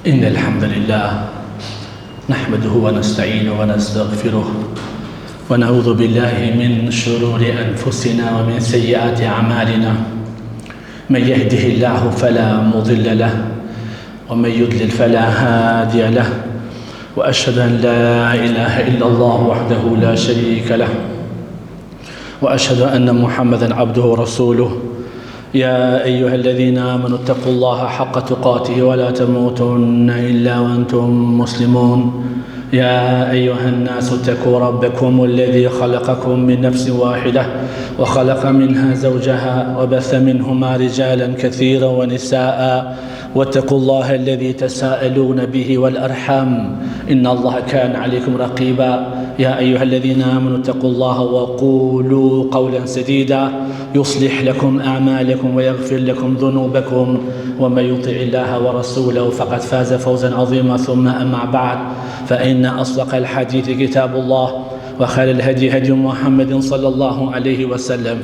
إن الحمد لله نحمده ونستعينه ونستغفره ونعوذ بالله من شرور أنفسنا ومن سيئات أعمالنا من يهده الله فلا مضل له ومن يضلل فلا هادي له وأشهد أن لا إله إلا الله وحده لا شريك له وأشهد أن محمدا عبده ورسوله يا أيها الذين آمنوا اتقوا الله حق تقاته ولا تموتن إلا وأنتم مسلمون يا أيها الناس اتقوا ربكم الذي خلقكم من نفس واحدة وخلق منها زوجها وبث منهما رجالا كثيرا ونساء واتقوا الله الذي تساءلون به والأرحام إن الله كان عليكم رقيبا يا أيها الذين آمنوا اتقوا الله وقولوا قولا سديدا يصلح لكم أعمالكم ويغفر لكم ذنوبكم ومن يطع الله ورسوله فقد فاز فوزا عظيما ثم أما بعد فإن أصدق الحديث كتاب الله وخير الهدي هدي محمد صلى الله عليه وسلم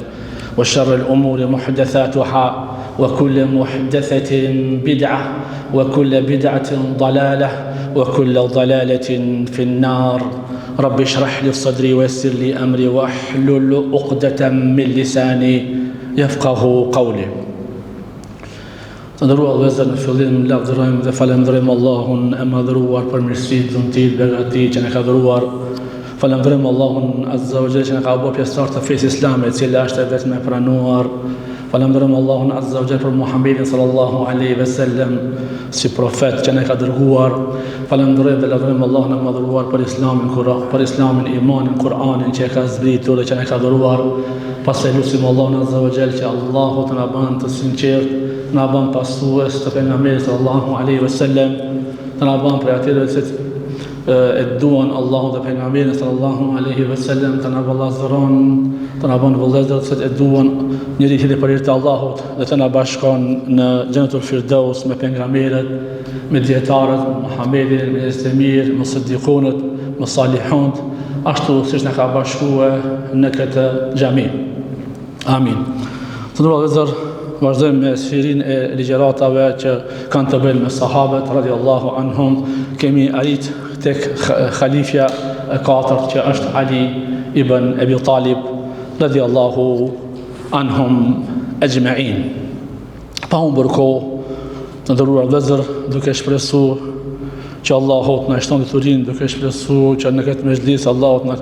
وشر الأمور محدثاتها وكل محدثة بدعة وكل بدعة ضلالة وكل ضلالة في النار رب اشرح لي صدري ويسر لي أمري واحلل عقدة من لساني يفقه قولي. Të ndëruar vëllezër, në fillim lavdërojmë dhe falenderojmë Allahun e madhëruar për mirësitë, dhuntit, begati që na ka dhuruar. Falenderojmë Allahun Azza wa Jalla që na ka bërë pjesëtar të fesë islame, e cila është vetëm e pranuar. Falenderojmë Allahun Azza wa Jalla për Muhammedin sallallahu alaihi wasallam si profet që na ka dërguar. Falenderojmë dhe lavdërojmë Allahun e madhëruar për Islamin, për Islamin, imanin, Kur'anin që ka zbritur dhe që na ka dhuruar. Pastaj lutim Allahun Azza wa Jalla që Allahu të na bën të sinqert, na bën pasues të pejgamberit sallallahu alaihi wasallam, të na bën për atyre që e duan Allahu dhe pejgamberin sallallahu alaihi wasallam, të na vëllazëron, të na bën vëllezër që e duan njëri tjetrin për hir të Allahut dhe të na bashkon në Xhenetul Firdaus me pejgamberët, me dietarët, Muhammedin, me Islamir, me Siddiqunët, me Salihunët, ashtu siç na ka bashkuar në këtë xhami. Amin. Të nderuar vëllezër, vazhdojmë me sfirin e ligjeratave që kanë të bëjnë me sahabët radiallahu anhum. Kemi arrit tek khalifja e katërt që është Ali ibn Abi Talib radiallahu anhum ajma'in. Pa humbur kohë, të nderuar vëllezër, duke shpresuar që Allahu të na shton diturinë, duke shpresuar që në këtë mezhlis Allahu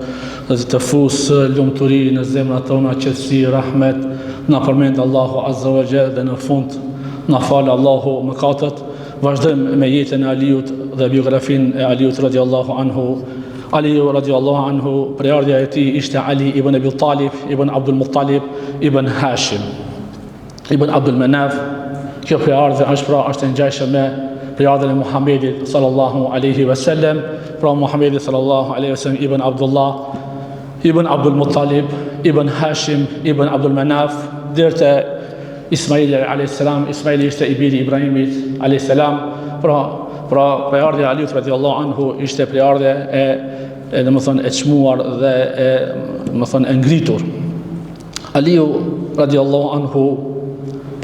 të fusë lumturi në zemrat tona, qetësi, rahmet, na përmend Allahu Azza wa Jalla dhe në fund na fal Allahu mëkatet. Vazhdojmë me jetën e Aliut dhe biografinë e Aliut radiallahu anhu. Aliu radiallahu anhu, prejardhja e tij ishte Ali ibn Abi Talib, ibn Abdul Muttalib, ibn Hashim, ibn Abdul Manaf. Kjo prejardhje është ngjashme me prejardhjen e Muhamedit sallallahu alaihi wasallam. Pra Muhamedi sallallahu alaihi wasallam ibn Abdullah, ibn Abdul Muttalib, ibn Hashim, ibn Abdul Manaf, deri te Ismaili alayhis salam. Ismaili ishte i biri Ibrahimit alayhis salam. Pra prejardhja e Aliut radiallahu anhu ishte prejardhje e domethënë e çmuar dhe domethënë e ngritur. Aliu radiallahu anhu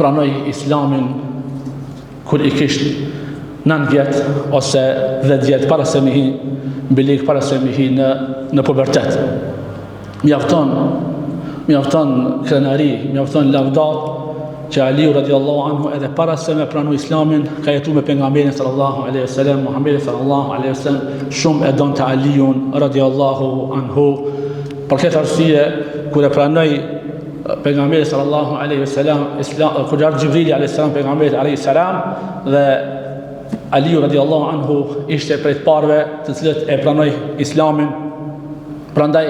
pranoi Islamin kur i kishte 9 vjet ose 10 vjet para se mihi mbilik, para se mihi në pubertet. Mjafton krenari, mjafton lavdat që Aliu radiallahu anhu edhe para se me pranu Islamin ka jetu me pejgamberin sallallahu alaihi wasallam. Muhammedi sallallahu alaihi wasallam shumë e donte Aliun radiallahu anhu. Për këtë arsye kur e pranoi pejgamberi sallallahu alaihi wasallam, kur ardhi Xhibrili alaihi salam pejgamberit alaihi salam, dhe Aliu radiallahu anhu ishte prej të parëve të cilët e pranoi Islamin. Prandaj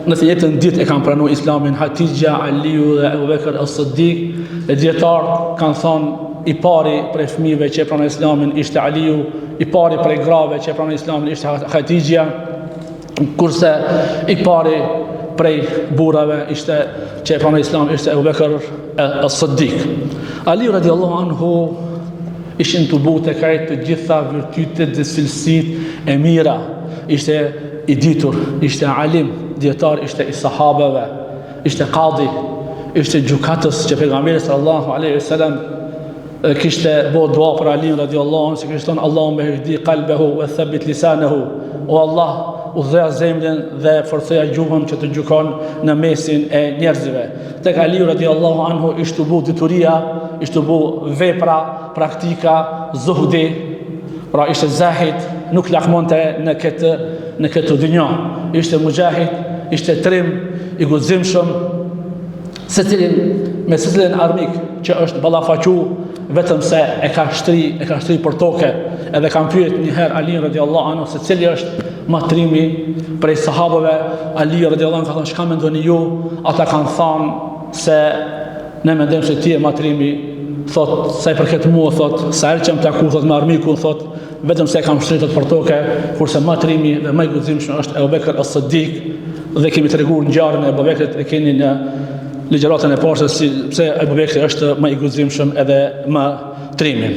nëse jetën ditë e kanë pranuar Islamin Hatixha, Aliu dhe Abu Bekr as-Siddiq, e dietar kanë thonë i pari prej fëmijëve që e pranoi Islamin ishte Aliu, i pari prej grave që e pranoi Islamin ishte Hatixha, kurse i pari prej burrave ishte që e pranoi Islamin ishte Abu Bekr as-Siddiq. Aliu radiallahu anhu ishin të butë e krejt të gjitha virtytet dhe cilësitë e mira. Ishte i ditur, ishte alim, dietar, ishte i sahabeve, ishte qadi, ishte gjukatës që pejgamberi sallallahu alaihi wasallam kishte bo dua për Aliun radiallahu anhu, se kishte thonë Allahumma ihdi qalbahu wa thabbit lisanahu, o Allah udhëzoja zemrën dhe forcoja gjuhën që të gjykon në mesin e njerëzve. Tek Aliu radiallahu anhu ishte bu dituria, ishte bu vepra, praktika, zuhdi, pra ishte zahid, nuk lakmonte në këtë dynja, ishte mujahid, ishte trim, i guximshëm, me secilin armik që është ballafaqu vetëm se e ka shtri për toke, edhe kam pyet një herë Aliun radiallahu anhu se cili është matrimi prej sahabëve. Aliu radiallahu anhu ka thënë, çka mendoni ju? Ata kanë thënë se ne mendojmë se ti je matrimi. Thot, sa i përket mua, thot, sa herë që më taku, thot, me armikun, thot, vetëm se e kam shtritët për toke, kurse matrimi dhe më i guximshëm është Ebu Bekr as-Siddiq, dhe kemi treguar ngjarjen e Ebu Bekrit, e keni në ligjëratën e parë se pse Ebu Bekri është më i guximshëm edhe më trimi.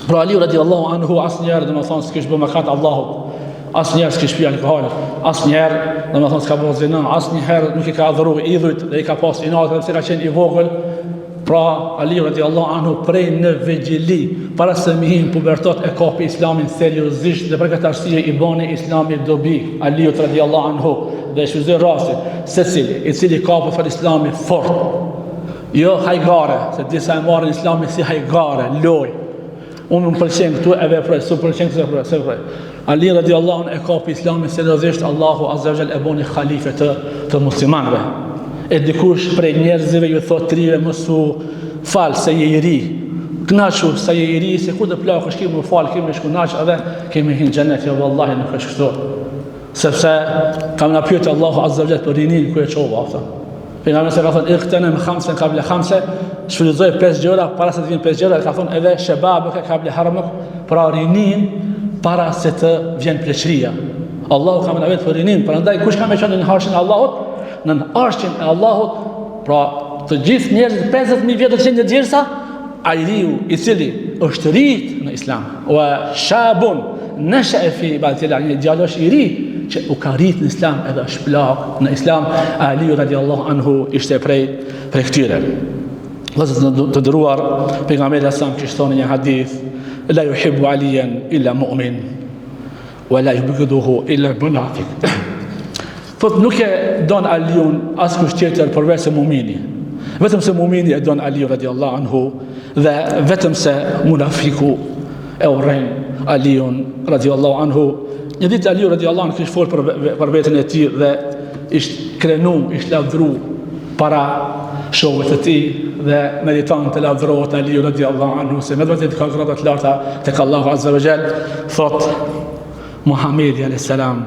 Pra Aliu radiallahu anhu asnjëherë domethënë s'kish bë mëkat Allahut, asnjëherë s'kish pi alkool, asnjëherë domethënë s'ka bërë zinë, asnjëherë nuk i ka adhuruar idhujt dhe i ka pas inat edhe pse ka qenë i vogël. Pra Aliu radiallahu anhu prej në vegjili, para se mi hin pubertet, e kapi islamin seriozisht dhe për këtë arsye i bani islami dobi Aliut radiallahu anhu, dhe shfrytëzoi rastin secili i cili kapi për islamin fort, jo hajgare, se disa e marrin islamin si hajgare, loj. Unë më pëlqen këtu e veproj, s'u pëlqen këtu e veproj. Ali radiallahu anhu e kapi islamin seriozisht, Allahu azza wa jalla e bani khalife të muslimanëve. E dikush prej njerëzve ju thot trive mësu fal se je i ri, knaqu se je i ri, se ku të plakësh kemi fal, kemi shkunaq edhe kemi hin xhenet. Jo vallahi nuk është kështu, sepse kam na pyet Allahu azza wa jalla për rinin ku e çova ata. Pejgamberi sa ka thënë iqtanim khamsan qabla khamsa, shfrytëzoj 5 gjëra para se të vinë 5 gjëra, ka thënë edhe shababuk qabla haramuk, pra rinin para se të vjen pleqëria. Allahu ka mënavit për rinin, prandaj kush ka më qenë në harshin e Allahut, në arshin e Allahut, pra të gjithë njerëzit 50.000 vjet të qenë djersa, ai riu i cili është rrit në Islam, wa shabun nasha'a fi ibadatillah, një djalosh i ri që u ka rrit në Islam edhe është plak në Islam. Aliu radiallahu anhu ishte prej këtyre. Vëllezër të nderuar, pejgamberi asam kishte thonë një hadith, la yuhibbu aliyan illa mu'min wa la yubghiduhu illa munafiq. Thot nuk e don Aliun askush tjetër përveç se mu'mini. Vetëm se mu'mini e don Aliu radiallahu anhu, dhe vetëm se munafiku e urren Aliun radiallahu anhu. Një ditë Aliu radiallahu anhu kishte folë për veten e tij dhe ishte krenu, ishte lavdru para shokëve të tij dhe meriton të lavdërohet Aliu radiallahu anhu, se me vërtet ka grada të larta tek Allahu azza wa jall. Thot Muhamedi alayhis salam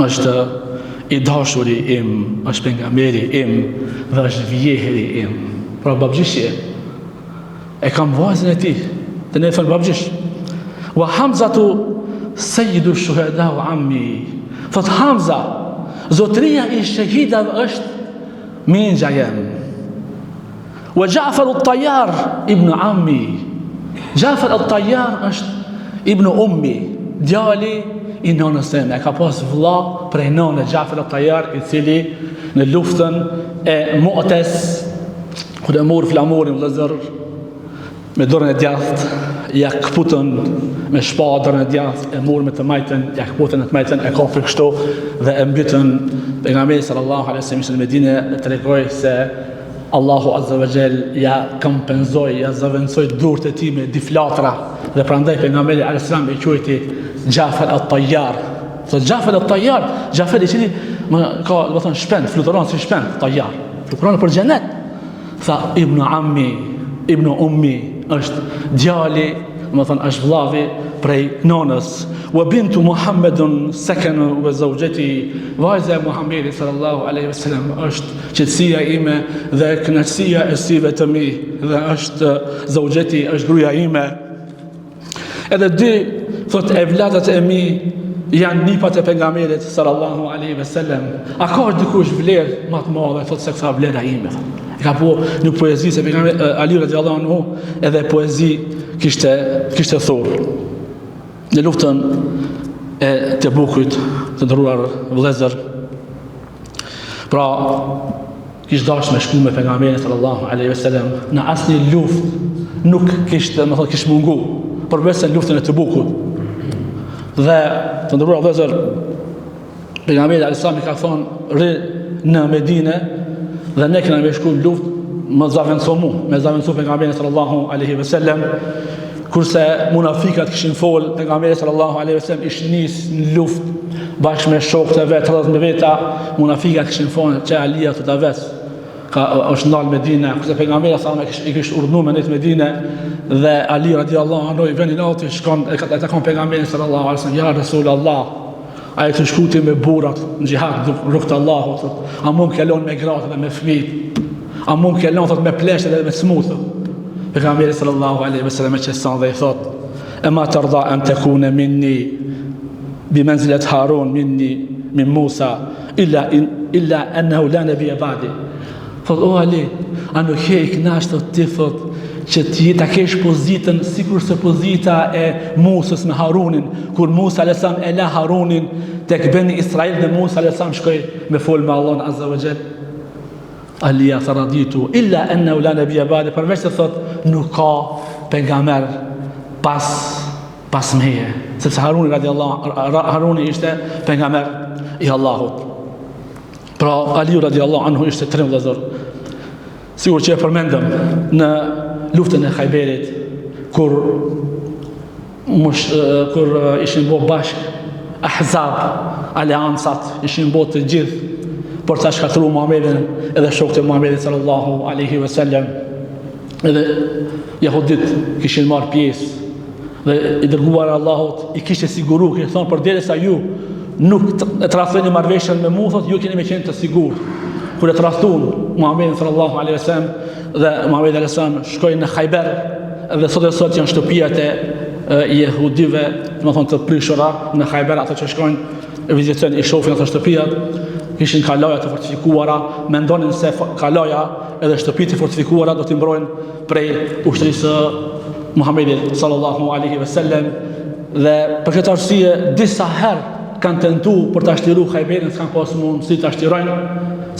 është i dashuri im, është pejgamberi im dhe është vjeheri im. Pra babgjishje e kam vajzën e tij, të ne thon babgjish. Wa Hamzatu sayyidu shuhada wa ammi. Thot Hamza, zotria i shahidave është minxha jem. Wa Ja'far at-Tayyar ibn ammi. Ja'far at-Tayyar është ibn ummi, djali i nonës time. E ka pas vëlla prej nonë, Ja'far at-Tayyar, i cili në luftën e Mu'tes, kur e mor flamurin vëllazër me dorën e djathtë, ja këputën me shpadrën e djathtë, e mor me të majtën, ja këputën e të majtën, e kapi kështu dhe e mbytën. Pejgamberi sallallahu alaihi wasallam në Medinë tregoi se Allahu azza wa jall ja kompenzoi, ja zaventoi durët e tij me diflatra, dhe prandaj pejgamberi alaihi salam i quajti Ja'far at-Tayyar. Thot Ja'far at-Tayyar, Ja'far i cili ka, do të thonë, shpend, fluturon si shpend, Tayyar, fluturon për xhenet. Tha ibn ammi, ibn ummi, është djali, do të thonë është vllavi prej nonës. Wa bintu Muhammedun sakanu wa zawjati, vajza e Muhamedit sallallahu alaihi wasallam është qetësia ime dhe kënaqësia e syve të mi, dhe është zawjati, është gruaja ime. Edhe dy, thot, evladat e mi janë nipat e pejgamberit sallallahu alaihi wasallam. A ka dikush vlerë më të madhe, thot, se kësa vlera ime? E ka po një poezi, se pejgamberi Ali radiallahu anhu edhe poezi kishte thurë në luftën e Tebukut, të nderuar vëllezër. Pra kishte dashur me shku me pejgamberin sallallahu alaihi wasallam në asnjë luftë nuk kishte, më thonë, kishte mungu përveç se luftën e Tebukut. Dhe të nderuar vëllezër, pejgamberi alayhis salam i ka thonë rri në Medinë dhe ne kemi shku në luftë me zaventsu pejgamberin sallallahu alaihi wasallam. Kurse munafikat kishin fol, pejgamberi sallallahu alaihi wasallam ishin nis në luftë bashkë me shokët e vet, 30 me veta, munafikat kishin thonë që Alia të ves është ndalë Medinë, kurse pejgamberi sallallahu alaihi wasallam i kishte urdhëruar me në Medinë dhe Ali radiallahu anhu i vjen i natë shkon e takon pejgamberin sallallahu alaihi wasallam, ja Rasulullah, ai të shkuti me burrat në xhihad rrugt Allahut, a mund kellon me gratë dhe me fëmijë, a mund kellon thot me pleshë dhe me smutë. Pejgamberi sallallahu alaihi wasallam që sa dhe i thot: "Ema tarda an takuna minni bi manzilat Harun minni min Musa illa annahu la nabiyya ba'di." Thot: "O Ali, a nuk je i kënaqur ti thot që ti ta kesh pozitën sikur se pozita e Musës me Harunin, kur Musa alayhis salam e la Harunin tek Beni Israil dhe Musa alayhis salam shkoi me fol me Allahun azza wa jall." Alia tharaditu illa annahu la nabiyya ba'di, përveç se thot nuk ka pejgamber pas meje, sepse Haruni ishte pejgamber i Allahut. Pra Ali radiallahu anhu ishte trim vëllezër. Sigur që e përmendëm në luftën e Khajberit, kur ishin bo bashk Ahzab, aleancat ishin bo të gjithë për ta shkatëruar Muhamedit edhe shokët e Muhamedit sallallahu alaihi wasallam. Edhe jehudit kishin marrë pjesë dhe i dërguar Allahut i kishte siguru, kishte thonë përderisa ju nuk e tradhoni marrëveshjen me mua, thotë ju keni me qenë të sigurt. Kur e tradhtuan Muhamedit sallallahu alaihi wasallam dhe Muhamedi alayhis salam shkoi në Khajber, dhe sot janë shtëpiat e jehudive, domethënë të prishura në Khajber, ato që shkojnë e vizitojnë i shohin ato shtëpiat, kishin kalaja të fortifikuara, mendonin se kalaja edhe shtëpitë e fortifikuara do t'i mbrojnë prej ushtrisë Muhamedit sallallahu alaihi wasallam. Dhe për këtë arsye disa herë kanë tentuar për ta shtruar Khajberin, s'kan pas mundësi ta shtirojnë,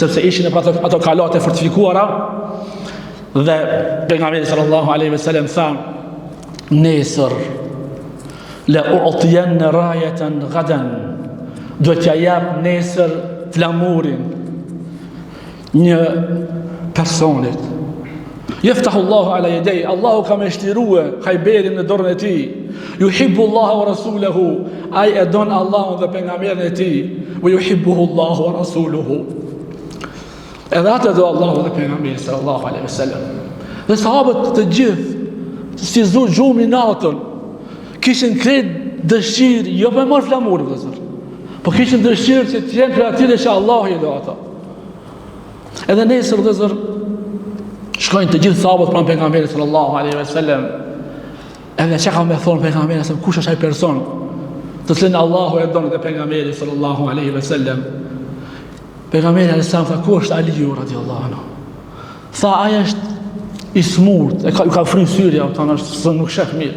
sepse ishin në ato kalate fortifikuara. Dhe pejgamberi sallallahu alaihi wasallam tha: "Nesër la u'tiyanna rayatan ghadan", do t'ja jap nesër flamurin një personit. Jeftahu Allahu ala yadayhi, Allahu ka më shtirue Khajberin në dorën e tij. Yuhibbu Allahu wa rasuluhu, ai e don Allahun dhe pejgamberin e tij. Wa yuhibbuhu Allahu wa rasuluhu. Edhe atë do Allahu dhe pejgamberi sallallahu alaihi wasallam. Dhe sahabët të gjithë, si gjumi natën, kishin kretë dëshirë, jo për marë flamurë, vëllezër, po kishin dëshirë që të jenë për atyre që Allah i do ata. Edhe nesër, vëllezër, shkojnë të gjithë sahabët pranë pejgamberit sallallahu alaihi wasallam. Edhe çka ka më thonë pejgamberi se kush është ai person të cilin Allahu e don dhe pejgamberi sallallahu alaihi wasallam. Pejgamberi alayhis salam tha: "Ku është Aliu radiallahu anhu?" Tha: "Ai është i smurt, e ka fryrë syria, se nuk shef mirë."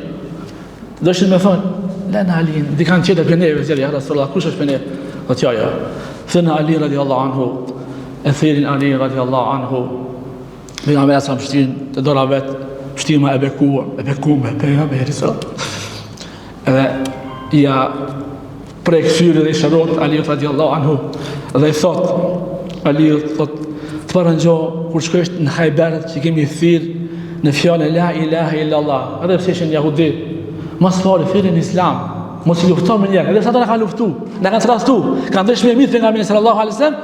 Dëshin me thonë: "Lena Alin, dikan tjetër për neve, zjeri, ja Rasulullah, kush është për neve?" Dhe tja, thënë Ali radiallahu anhu, e thirin Ali radiallahu anhu, pejgamberi alayhis salam shtin të dora vetë, shtima e bekume, pejgamberi sallallahu. Edhe ja prej kësyri dhe i shërot Aliut radiallahu anhu, dhe i thot Aliut, thot: "Të parëngjo, kur shkojsh në Khajber që kemi thirë në fjallën la ilaha illallah, edhe pse ishin jahudi, mas fare thirën islam, mos i lufto me njerë, edhe sa ta në kanë luftu, në kanë trastu, kanë dhesh me mitë pejgamberin sallallahu alaihi wasallam."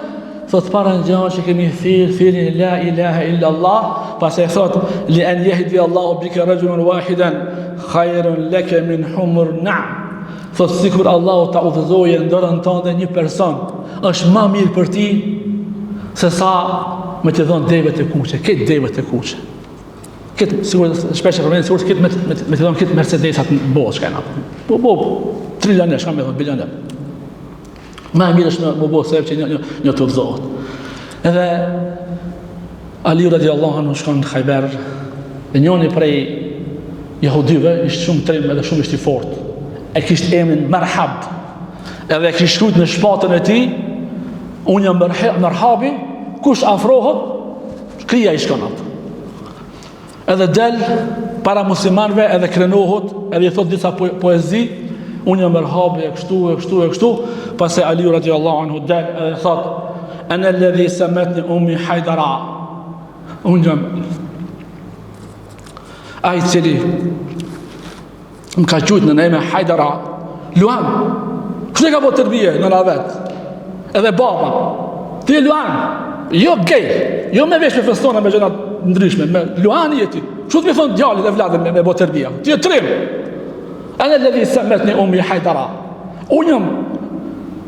Thot: "Parëngjo që kemi thirën la ilaha illallah, pas e thot: li an yahdi Allahu bika rajulan wahidan khayrun laka min humur na'am." Thot: sikur Allahu ta udhëzojë në dorën tënde një person, është më mirë për ti se sa me të dhënë deve të kuqe, këtë deve të kuqe. Këtë, sigur, shpesh e përmenin, sigur, këtë me të dhënë këtë Mercedesat në bosh, ka e natë. Trilioner, shka me dhënë, bilioner. Ma mirë është në bosh, se që një të udhëzohet. Edhe Ali radiallahu anhu shkon në Khajber, dhe njoni prej jahudive ishtë shumë trim edhe shumë ishtë i fort. E kishtë emrin Marhab, edhe kishtë shkujt në shpatën e ti: "Unë jam Marhabi, kush afrohet Krija i shkon atë. Edhe del para muslimanëve, edhe krenohet, edhe i thot disa poezi, unë jam merhabi e kështu, pas e Aliu radiallahu anhu del edhe thot, ana alladhi samatni ummi Hajdara. Unë jam ai i cili më ka qujtë në eme Hajdara, Luan. Kështë e ka po tërbije në vet, edhe baba, ti e Luan, jo gej, jo me vesh me festona me gjenat ndryshme, me Luan i jeti. Kështë të me thonë djallit e vladin me bo tërbija, ti e trim. Ana alladhi samatni ummi Hajdara. Unë jam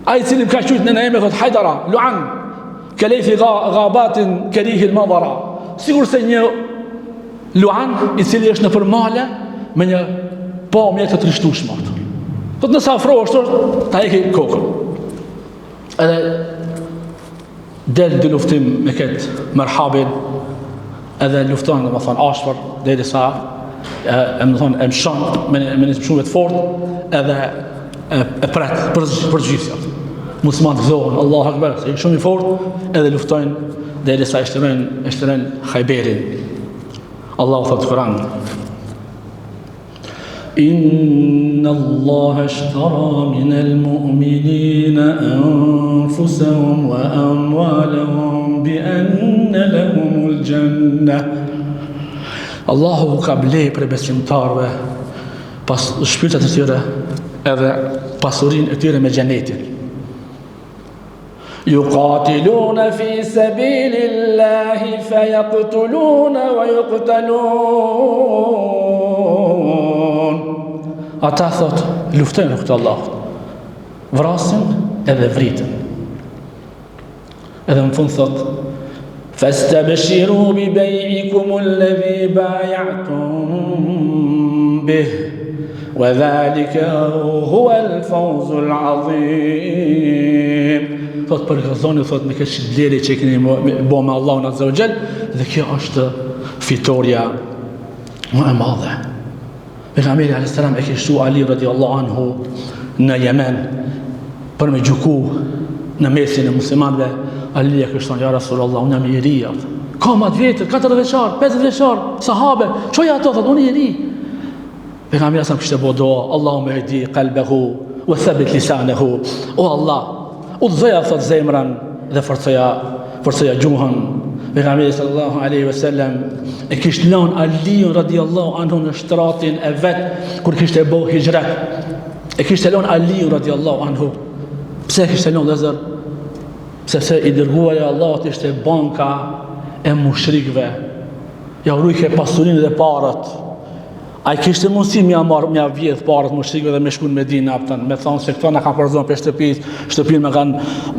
ai i cili më ka qujtë në eme, thot Hajdara, Luan, kelejthi gabatin kerihil madhara. Sigur se një Luan i cili është në përmale me një pamje të trishtueshme. Thot nësa afro është, ta eki kokën. Edhe del dy luftim me këtë merhabin, edhe lufton dhe më thonë ashpër, dhe sa e më thonë e mshon me një shumë të fort, edhe e pret për gjithja. Muslimanët gëzohen, Allahu Akbar, se shumë i fort, edhe luftojnë dhe sa ishtërën Khajberin. Allahu thotë Kur'an, Inna Allah ashtara min al-mu'minina anfusahum wa amwalahum bi anna lahumul jannah. Allahu ka blej për besimtarve pas shpirtat e tyre edhe pasurinë e tyre me xhenetin. Yuqatiluna fi sabilillahi fayaqtuluna wa yuqtalun. Ata thot, luftojnë në këtë Allahut, vrasin edhe vritën. Edhe në fund thot, fastabshiru bi bai'ikum alladhi bay'atum bih, wa dhalika huwa al-fawzu al-'azim. Thot përgëzoni, thot me këtë shitbleri që keni bo me Allahun Azza wa Jall, dhe kjo është fitoria më e madhe. Pejgamberi a.s. e kishtu Ali radiallahu anhu në Jemen për me gjuku në mesin e muslimanve. Ali e kishton, ja Rasulullah, unë jam i ri, ka mat vjetër, 40 veçar, 50 veçar, sahabe, qoja ato, thot, unë i ri. Pejgamberi a.s. kishte bo doa, Allahumma hdi qalbahu wa thabbit lisanehu. O Allah, udhëzoja thot zemrën dhe forcoja gjuhën. Pejgamberi sallallahu alaihi wasallam e kishte lënë Aliun radiallahu anhu në shtratin e vet kur kishte bo hijrat. E kishte lënë Aliun radiallahu anhu. Pse kishte lënë Lazar? Sepse i dërguari i Allahut ishte banka e mushrikëve. Ja urujke pasurinë dhe parat. Ai kishte mundësi mja vjedh parat mushrikëve dhe me shku në Medinë apëtan, me thonë se këto na kanë përzon për shtëpinë me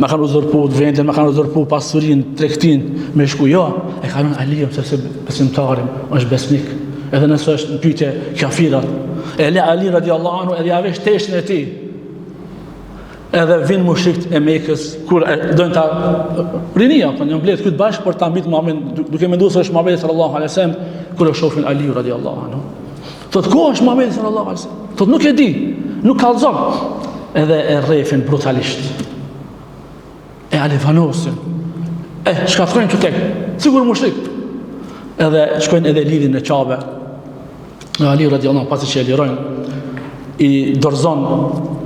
kanë uzurpu vendin, me kanë uzurpu pasurinë, tregtinë, me shku jo, e ka lënë Aliun sepse besimtarim është besnik, edhe nëse është në pyetje kafirat. E le Ali radiallahu anhu edhe ja vesh teshin e tij. Edhe vinë mushrikët e Mekës kur dojnë ta rinia, po janë mbledh këtu bashkë për ta mbitur Muhamedit, duke menduar se është Muhamedi sallallahu alaihi wasallam, kur e shohin Ali radiallahu anhu. Thot, ku është Muhamedi sallallahu alaihi wasallam? Thot, nuk e di, nuk kallzon. Edhe e rrefin brutalisht. E alevanosin. Shkafrojnë që tek, sigur mushrik. Edhe shkojnë edhe lidhin në Qabe. Ali radiallahu anhu pasi që e lirojnë, i dorëzon,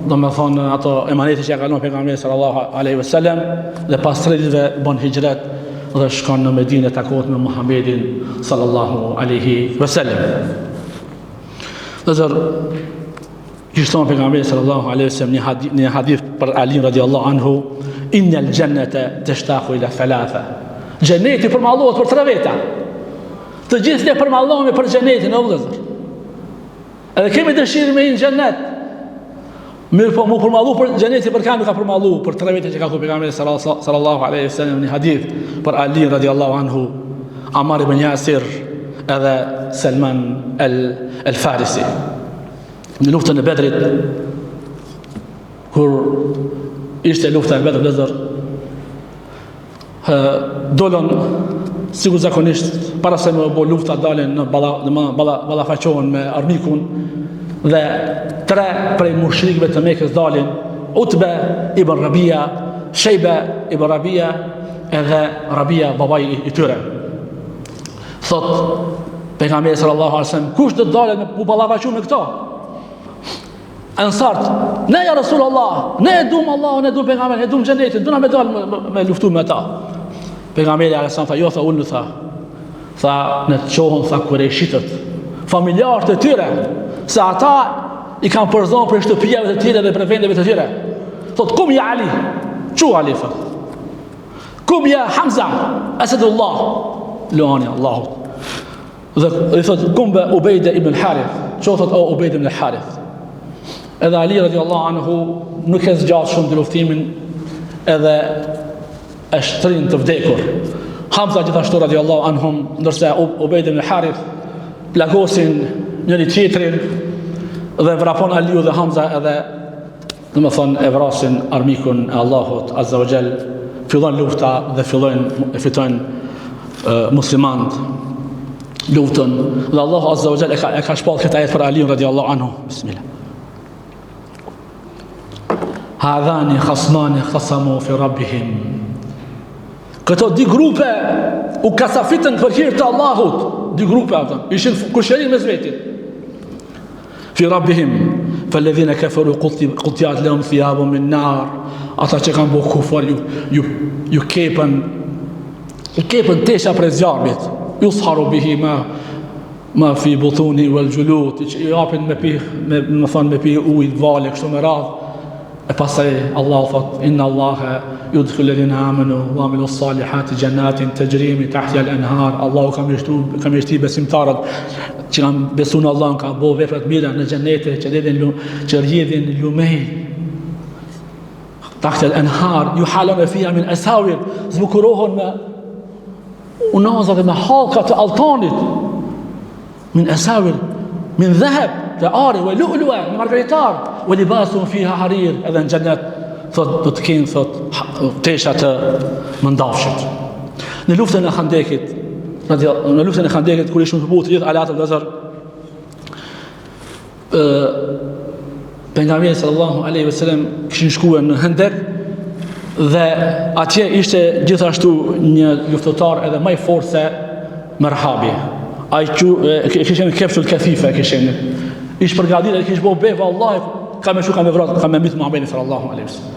do me thonë ato emanete që ja kalon pejgamberi sallallahu alaihi wasallam, dhe pas 3 ditëve bën hijret dhe shkon në Medinë të takohet me Muhamedin sallallahu alaihi wasallam. Dhe zërë, kishtë thonë pejgamberi sallallahu alaihi wasallam një hadith për Ali radiallahu anhu, innal jannata tashtaqu ila thalatha. Xheneti përmallohet për 3 veta. Të gjithë ne përmallohemi për xhenetin, o vëllezër. Edhe kemi dëshirë me në xhenet. Mirë po mu përmallu për xheneti për kanë ka përmallu për 3 veta që ka thënë pejgamberi sallallahu alaihi wasallam një hadith për Ali radiallahu anhu, Ammar ibn Yasir edhe Salman el-Farisi. Në luftën e Bedrit, kur ishte lufta e Bedrit, lezër, dolën, sigur zakonisht, para se me bo lufta dalin në balafaqohen me armikun, dhe 3 prej mushrikëve të Mekës dalin, Utbe ibn Rabia, Shejbe ibn Rabia, edhe Rabia babaj i tyre. Thot pejgamberi sallallahu alaihi wasallam, kush do të dalë u ballafaqu me këto? Ansart, ne ja Rasulullah, ne e dum Allah, ne dum pejgamberin, ne dum xhenetin, duna me dal me luftu me ata. Pejgamberi alaihi wasallam tha, jo, tha unë, tha në të qohën, tha kurejshitët, familjarët e tyre, se ata i kanë përzon për shtëpijave të tjera dhe për vendeve të tjera. Thot, kum ja Ali, çu Ali, thot. Kum ja Hamza, Asadullah, luani Allahut. Dhe i thot, kum be Ubejde ibn Harith, çu thot, o Ubejde ibn Harith. Edhe Ali radiallahu anhu nuk e zgjatë shumë të luftimin, edhe e shtrin të vdekur. Hamza gjithashtu radiallahu anhum, ndërsa Ubejde ibn Harith plagosin njëri tjetrin, dhe vrapon Aliu dhe Hamza, edhe dhe më thonë e vrasin armikun e Allahut Azza wa Jall. Fillon lufta dhe fitojnë muslimant luftën, dhe Allahu Azza wa Jall e ka shpall këtë ajet për Aliun radiallahu anhu. Bismillah. Hadhani khasmani khasamu fi rabbihim. Këto di grupe u kasafitën për hir të Allahut. Di grupe ata ishin kushërin me vetin. Fi rabbihim falladhina kafaru qutiyat lahum thiyabun min nar. Ata që kanë bërë kufar ju kepën tesha prej zjarmit. Yusharu bihi ma fi butuni wal julut. I japin me pi ujë vale kështu me radhë. E pasaj Allah thot, inna Allahe yudkhil ladhina amanu wa amilu salihati jannatin tajri min tahtiha al-anhar. Allahu ka mështi besimtarët që kanë besu në Allah, ka bo veprat mira në xhenete që rrjedhin lumej tahtiha al-anhar yuhaluna fiha min asawir, zbukurohen me unaza dhe me hallka të altanit, min asawir min dhahab, të ari, wa lu'lu'a, me margaritar, wa libasun fiha harir, edhe në xhenet thot do të kenë thot tesha të mëndafshit. Në luftën e Khandekit, kur ishin përputhur të gjithë alatët vëllazër, pejgamberi sallallahu alaihi wasallam kishin shkuar në Hendek, dhe atje ishte gjithashtu një luftëtar edhe më i fortë se Merhabi. Ai kishin kepshul kafife, kishin ish përgatitur, e kish bëu be vallahi, ka me vrot, ka me mbit Muhamedit sallallahu alaihi wasallam.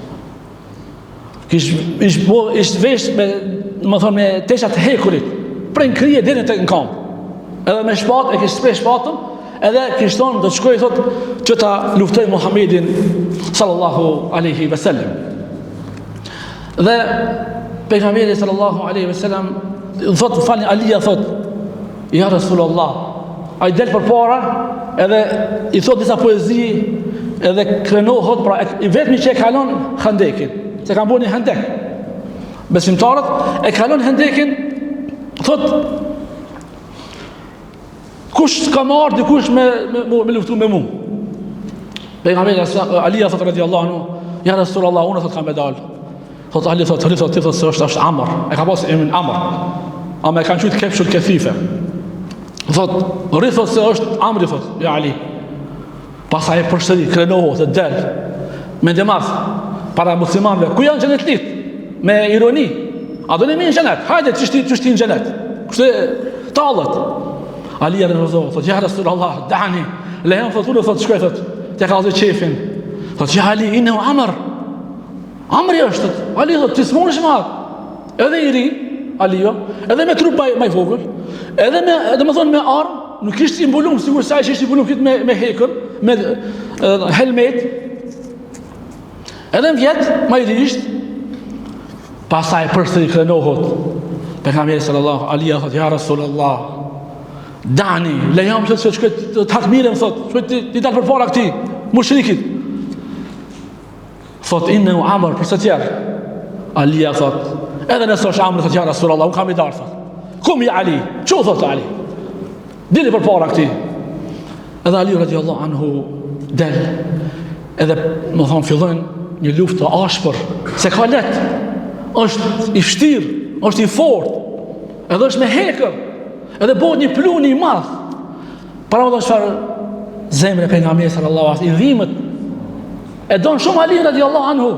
Ish vesh me, më thonë, me tesha të hekurit, prej në krije deri në kam. Edhe me shpatë, e kish shprej shpatën, edhe kish thonë do të shkoj thot që ta luftoj Muhamedin sallallahu alaihi wasallam. Dhe pejgamberi sallallahu alaihi wasallam thot, falni Alia thot, ja Rasulullah, ai del përpara, edhe i thot disa poezi, edhe krenohet, pra i vetmi që e kalon Khandekin, se kanë bërë një Hendek. Besimtarët e kalon Hendekin, thot kush ka marrë dikush me luftu me mu. Pejgamberi Alia thot radiallahu anhu, ja Rasulullah, unë thot kam medal. Thot Ali thot se është Amr, e ka pas emrin Amr, ama e kanë qujtë kepshul kethife. Thot, rrithot se është Amri, thot, ja Ali. Pasaj e përshëri, krenohet dhe del me demas para muslimanve, ku janë xhenet lit, me ironi, a do në minë xhenet, hajde qështi në xhenet, kështë talët. Ali e rëzohet, thot, ja Rasulullah, dani, lehem, thot, unë, thot, shkoj, thot, tja ka zë qefin, thot, ja Ali, inë u Amri është, thot, Ali, thot, të smonë shmat, edhe i ri, Ali jo, edhe me trup maj vogël, edhe me thonë me armë, nuk ishte i mbulum, sigur sa ishte i mbulum këtë me hekër, me helmet, edhe në vjetë, ma i risht, pasaj përsëri krenohet, pejgamberi sallallahu alaihi thot, ja Rasulullah, dani, lejam që të shkët të takmirem, thot, shkët të dalë për para këti, mushrikit. Thot, inë u Amr, përse tjerë, Alia thot, edhe nësë është Amr, thot, ja Rasulullah, unë kam i darë, thot, kum i Ali, që thot Ali, dili për para këti. Edhe Ali radiallahu anhu del, edhe më thonë fillojnë një luftë të ashpër, se ka let, është i fështirë, është i fortë, edhe është me hekër, edhe bëhet një pluni i madh. Para më do çfarë zemre pejgamberi sallallahu alaihi wasallam, i dhimbët, e don shumë Ali radiallahu anhu,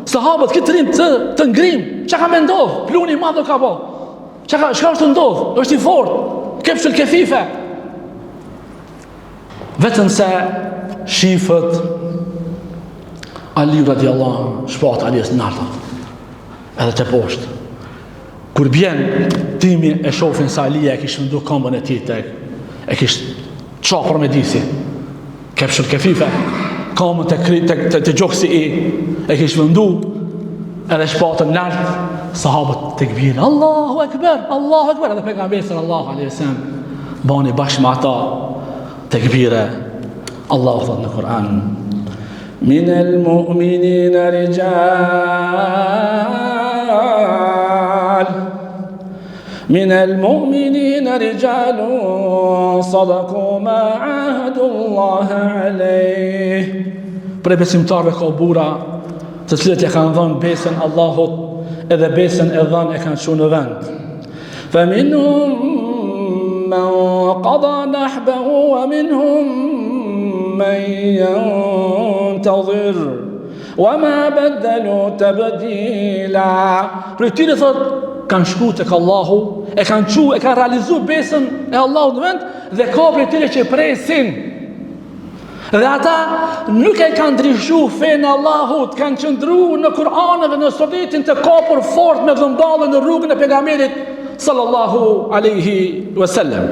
sahabët këtë rim të ngrim, çka ka me ndodh, pluni i madh do ka bëj. Çka është të ndodh, është i fortë, kefshul kefife. Vetëm se shifët Ali radiallahu anhu, shpat Ali's nartat, edhe të poshtë. Kur bjen timi e shofin se Alija e kishë vëndu kombën e tij, e kishë qapër me disi, kefshul kefife, kombën të gjoksi e kishë vëndu, edhe shpatën lartë, sahabët të këbirë, Allahu Ekber, edhe pejgamberi sallallahu alaihi wasallam bani bashkë me ata të këbire. Allahu thot në Kur'an, minel mu'minina rijalun sadaku ma ahadullaha alejh. Prej besimtarve ka bura të cilët e kanë dhënë besën Allahut edhe besën e dhënë e kanë çuar në vend. فمنهم من قضى نحبه ومنهم من ينتظر وما بدلوا تبديلا. Për tyre thot kanë shku tek Allahu, e kanë realizuar besën e Allahut në vend dhe ka për tyre që presin. Dhe ata nuk e kanë ndryshu fenë Allahut, kanë qëndruar në Kur'an dhe në sunetin të kapur fort me dhëmballën në rrugën e pejgamberit sallallahu alaihi wasallam.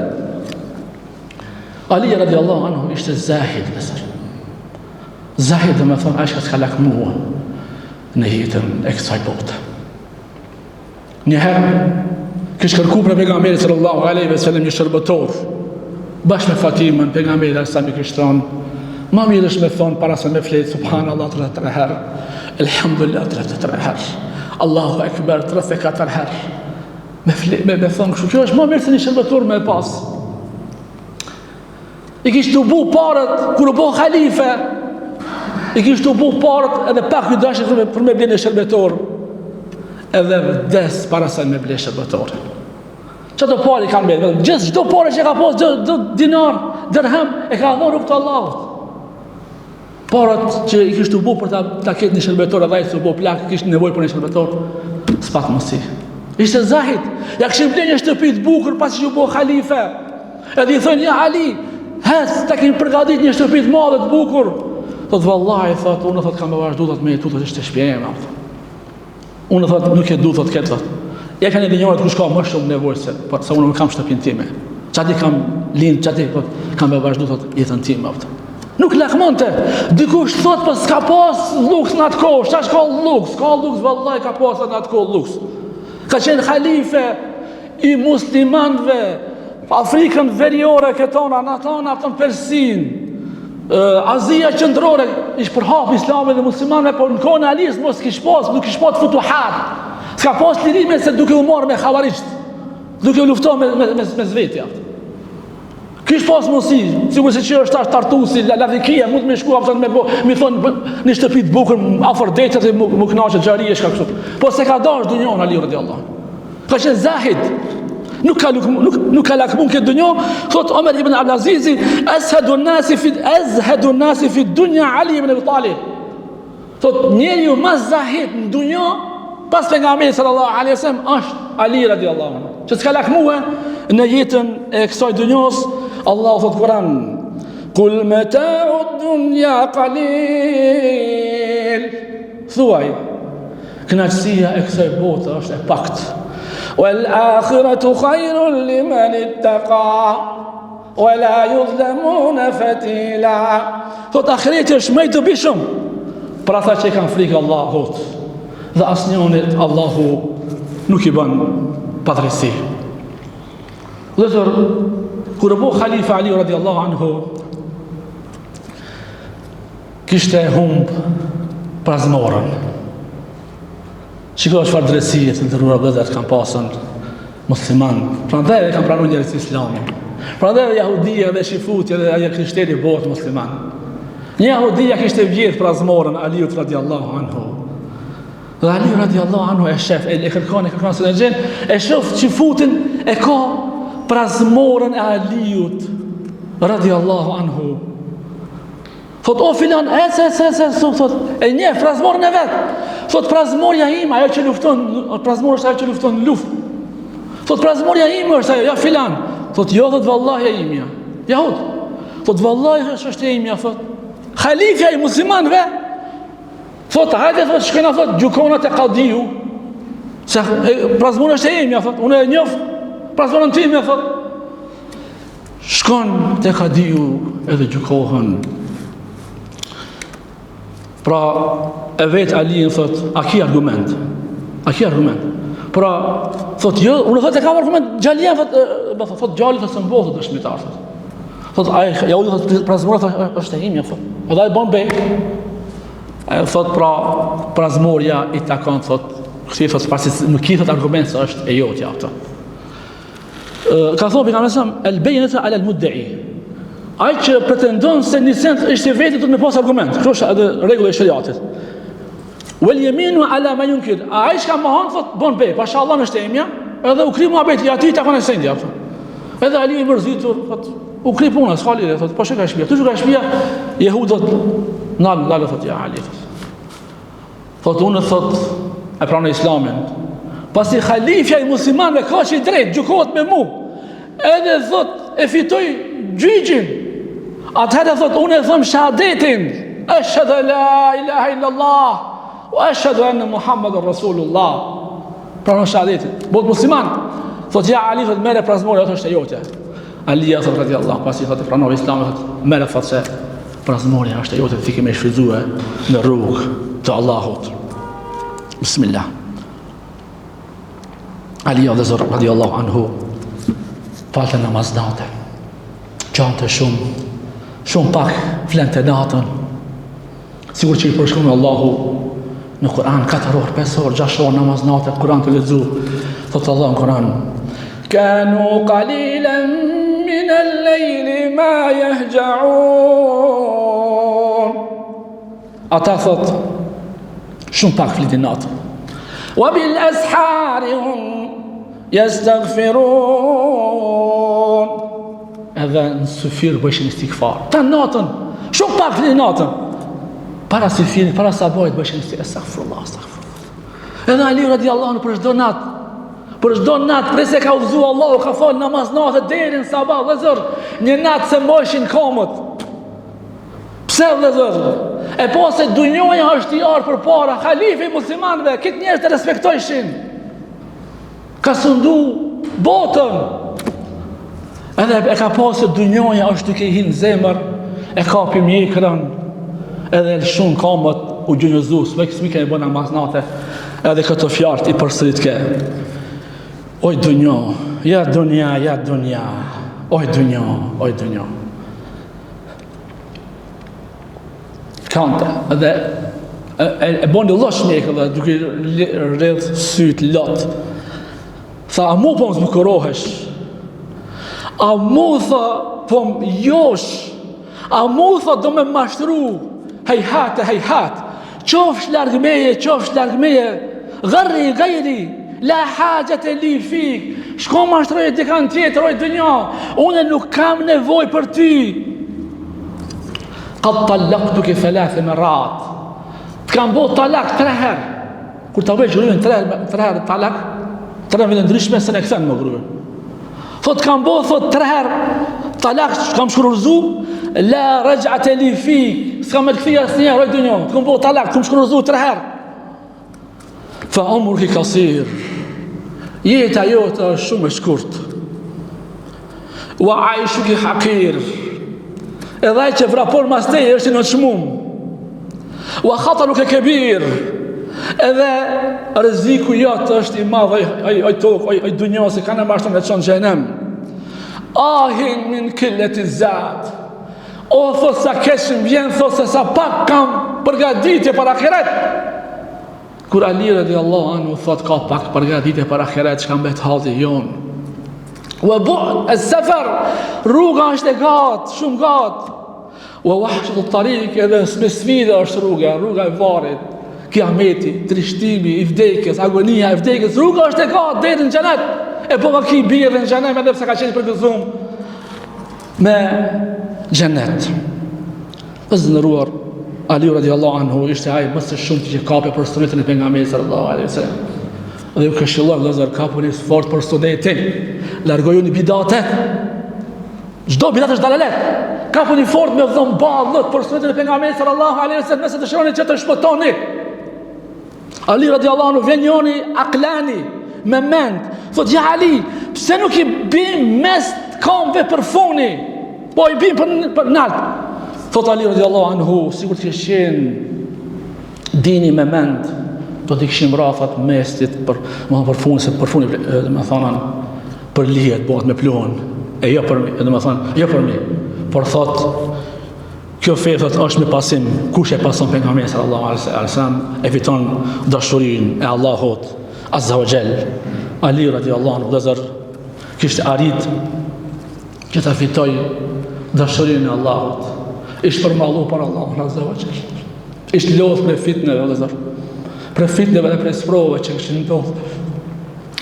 Ali radiallahu anhu ishte zahid nësër. Zahid dhe me thonë ashka s'ka lakmua në jetën e kësaj bote. Njëherë kishë kërku për pejgamberit sallallahu alaihi wasallam një shërbëtor bashkë me Fatimën, pejgamberi sa mi kishtë thonë, ma mirë është me thonë para se me fletë subhanallah 33 herë, elhamdulillah 33 herë, Allahu Ekber 34 herë. Me thonë kështu, kjo është ma mirë se një shërbëtor me pas. I kishtë të bu parët, kur u bo khalife, i kishtë të bu parët edhe pak ju dashë për me bli një shërbëtor, edhe vdes para se me bli shërbëtor. Që të parë i kanë bërë, gjithë çdo parë që ka pas, çdo dinar, dirham, e ka dhënë rrugt të Allahut. Parët që i kishtë të bu për ta ketë një shërbëtor, edhe ai të bu plak, kishtë nevojë për një shërbëtor, s'pat mundësi. Ishte zahid, ja këshim blen një shtëpi të bukur pasi që u bo khalife. Edhe i thënë, ja Ali, ta kemi përgatit një shtëpi të madhe të bukur. Thotë, vallahi, thotë, unë thotë kam me vazhdu, thotë me jetu, thotë ishte shpjema. Unë thotë, nuk e du, thotë këtë, thotë. Ja ka një linjore të kush ka më shumë nevojë se unë nuk kam shtëpin time. Qati kam lind, qati kam me vazhdu, thotë, jetën time. Nuk lakmonte. Dikush thotë, po s'ka pas luks në atë kohë, çfarë ka luks? Ka luks, vallahi ka pas në atë kohë luks. Ka qenë khalife i muslimanëve, Afrikën veriore këtona, në tona, në Persin, Azia qëndrore, ishë përhap islami dhe muslimanëve, por në kohën e Alis mos nuk kish pas futuhat, s'ka pas lirime se duke u marrë me khavarisht, duke u lufto me zvetja. Kish pas mundësi, sigur se që është tartusi, lavdikia, mund me shku, mi thonë një shtëpi të bukur, afër detet e mu knaqet xharie shka kështu. Po se ka dash dunjon Ali radiallahu. Ka qenë zahid, nuk ka lakmun këtë dunjon, thot Omer ibn Abdulazizi, azhadu nasi fi dunja Ali ibn Abi Talib. Thot njeriu më zahid në dunjon, pas pejgamberit sallallahu alaihi wasallam është Ali radiallahu anhu. Që s'ka lakmue në jetën e kësaj dunjos, Allah thot Kur'an, Kul mata'u dunya qalil. Thuaj, kënaqësia e kësaj bote është e pakt. Wal akhiratu khairun liman ittaqa wa la yuzlamuna fatila. Thot ahireti është më i dobishëm për ata që kanë frikë Allahut. Dhe asnjërit Allahu nuk i bën padrejti. Dhe kur u bo khalifa Ali radiallahu anhu, kishte humb prazmorën. Shiko çfarë drejtësie të ndërruara vëllezër kanë pasur musliman. Prandaj kanë pranuar njerëzit islamin. Prandaj jahudia dhe shifutja dhe ajo krishteri bëhet musliman. Një jahudia kishte vjedh prazmorën Aliut radiallahu anhu. Dhe Ali radiallahu anhu e shef, e kërkon se në gjen, e shof shifutin e ka prazmorën e Aliut radiallahu anhu. Thot, o filan, thot, e njeh prazmorën e vetë. Thot, prazmorja im, ajo që lufton, prazmorë është ajo që lufton luft. Thot, prazmorja im është ajo, ja filan, Thot, jo, thot, vallahi e imja. Jahud. Thot, vallahi është e imja, thot. Khalifja i muslimanëve. Thot, hajde, thot, shkojna, thot, gjukonat e kadiju. Se prazmon është e imja, thot. Unë e njof, prazmonën time, thot. Shkon te kadiju edhe gjukohën. Pra, e vetë Aliin, thot, a ki argument? A ki argument? Pra, thot, jo, unë thot e kam argument Gjallia, thot, Gjalli, thot, së mbohë, thot, është shmitar, thot. Thot, Jahudi, thot, prazmora, thot, është e imja, thot. Edhe e bon bej. Thot, pra, prazmorja i takon, thot, këti, thot, pasi nuk ki, thot, argument se është e jotja, thot. Ka thonë, për nga mesam, el bejnëta ala el muddei. Ai që pretendon se një send është i vetë, të me pas argument. Kjo është edhe rregulla e shariatit. Wal yaminu ala ma yunkir. Ai që ka mohon, thot, bon bej, pasha Allah në shtemja, edhe u kri muhabeti aty takon e sendja. Edhe Ali i mërzitur, thot, u kri puna, s'ka lidhje, thot, po shka shtëpia. Tu shka shtëpia, Jehudët nalë, thot, ja Ali, thot. Thot, unë, thot, e pranë Islamin. Pasi khalifja i muslimanëve ka që i drejt, gjukohet me mu. Edhe, thot, e fitoj gjyqin. Atëherë, thot, unë e thëmë shahadetin. Ashhadu la ilaha illallah. Wa ashhadu anna Muhammadur Rasulullah. Pranon shahadetin. Bot musliman. Thot, ja Ali, thot, mere prazmore, ato është e jote. Alija, thot, radiallahu, pasi, thot, e pranove Islamin, thot, mere, thot, se prazmore është e jote, të thike me shfryzue në rrugë të Allahut. Bismillah. Alija dhe Zor, radiallahu anhu, falte namaznate, qante shumë pak flente natën, sigur që i përshkruan Allahu në Kur'an 4 orë, 5 orë, 6 orë namaznate, Kur'an të lexu, thotë Allah në Kur'an, kanu qalilan min al-layli ma yahja'un. Ata thotë shumë pak flitin natën. Wa bil ashari yastaghfirun. Edhe në sufir bëshin istighfar. Ta natën, shumë pak flitin natën. Para sufirit, para sabajt bëshin istighfar. Astaghfirullah. Edhe Ali radiallahu anhu për çdo natë, për çdo natë, prej se ka udhëzu Allahu, ka falë namaz natë deri në sabah, vëllezër, një natë se mbëshin komët. Pse vëllezër? E po se dunjoja është i arë për para, khalifi muslimanëve, këtë njerëz të respektojshin. Ka sundu botën. Edhe e ka po se dunjoja është duke i hinë zemër, e kapi mjekrën, edhe shumë kamët u gjënjëzu, s'mi kemi bëna maznate, edhe këto fjartë i përsërit ke. Oj dunjo, ja dunja, oj dunjo. Kante, edhe e bondi losh mjekë dhe duke rrëdhë sytë lot. Tha, a mu po më zbukurohesh? A mu tha po më josh? A mu tha do me mashtru? Hejhat, qofsh largë meje, gajri, la hajat e li fik, shko mashtroj e dikan tjetër, oj dënja, une nuk kam nevoj për ty. Qad talaqtuki 3 merat. Të kam bo talak 3 herë. Kur të veç gruën 3 herë talak, 3 vende ndryshme se ne kthen më gruën. Thot kam bo, thot 3 herë talak, kam shkurorzu, la raj'at li fik. S'kam me të kthia asnjëherë, oj dunjo. Të kam bo talak, kam shkurorzu 3 herë. Fa umruki kasir. Jeta jote është shumë e shkurt. Wa aishuki haqir. Edhe ai që vrapon mas teje është në çmum. Wa khataruka kabir. Edhe rreziku jot është i madh, ai tokë, ai dunjë se kanë marrë në çon xhenem. Ahin min qillati zat. O thot sa keshim vjen, thot se sa pak kam përgatitje për ahiret. Kur Ali radiallahu anhu thot ka pak përgatitje për ahiret, çka mbet halli jon. Wa bu'd as-safar, rruga është e gatë, shumë gatë. Wa wahshat at-tariq, edhe me sfida është rruga e varrit, kiameti, trishtimi i vdekjes, agonia e vdekjes, rruga është e gatë deri në xhenet. E po vaki bie në xhenet edhe pse ka qenë përgëzuar me xhenet. Zënëruar, Ali radiallahu anhu ishte ai më së shumti që kape për sunetin e pejgamberit sallallahu alaihi wasallam. Dhe ju këshilloj vëllezër, kapuni fort për sunetin, largojuni bidatet, Çdo bidat është dalalet. Ka puni fort me dhon ballët për sunetin e pejgamberit sallallahu alaihi wasallam, nëse dëshironi që të shpëtoni. Ali radiallahu anhu vjen njëri aklani me mend, thot ja Ali, pse nuk i bim mes këmbëve për funi, po i bim për nalt. Thot Ali radiallahu anhu, sigur të qenë dini me mend, do t'i kishim rafat mestit për funi, se për funi me thonan për lihet bëhet me plon, e jo për mi, jo për mi, por thot kjo fe thot është me pasim, kush e pason pejgamberin sallallahu alaihi wasallam e fiton dashurinë e Allahut azza wa jall. Ali radiallahu anhu vëllazër kishte arrit që ta fitoj dashurinë e Allahut. Ishte përmallu për Allahun azza wa jall. Ishte lodh për fitnë vëllazër. Për fitnëve dhe për sprovave që kishin ndodhur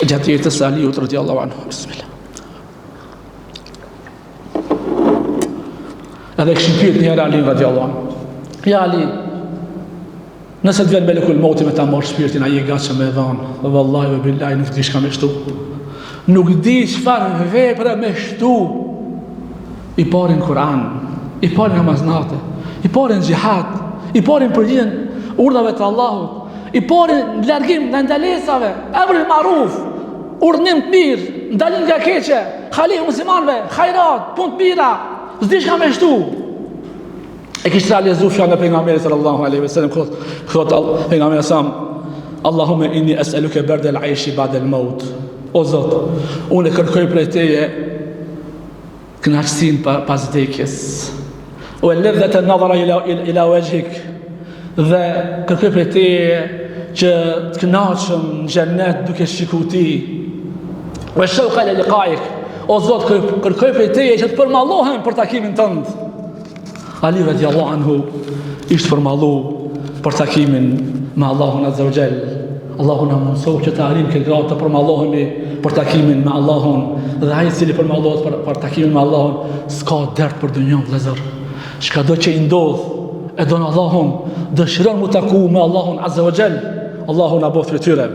gjatë jetës së Aliut radiallahu anhu. Bismillah. Edhe këshin pyet njëherë Ali radiallahu anhu. Ja Ali, nëse të vjen melekul mauti me ta marrë shpirtin, a je gatshëm me dhanë? Dhe vallahi ve billahi nuk di çka me shtu. Nuk di çfarë vepre me shtu. I parin Kur'an, i parin namaznate, i parin xhihad, i parin përgjigjen urdhave të Allahut, i parin largim nga ndalesave, emri maruf, urdhnim të mirë, ndalim nga keqe, halih muslimanëve, hajrat, punë të mira. S'di çka me shtu. E kishte lezu fjalën e pejgamberit sallallahu alaihi wasallam, thot pejgamberi sa Allahumma inni as'aluka barda al-aish ba'da al-maut. O Zot, unë kërkoj prej teje kënaqësinë pas vdekjes. O ladhata an-nadhara ila wajhik. Dhe kërkoj prej teje që të kënaqem në xhennet duke shikuar ti. Wa shauqa ila liqa'ik. O Zot, kërkoj prej teje që të përmallohem për takimin tënd. Ali radiallahu anhu ishte përmallu për takimin me Allahun azza wa jall. Allahu na mëson që të arrijmë këtë gradë të përmallohemi për takimin me Allahun, dhe ai i cili përmallohet për takimin me Allahun s'ka dert për dunjën vëllazër. Çka do që i ndodh e don Allahun, dëshiron mu taku me Allahun azza wa jall. Allahu na bëf fytyrë.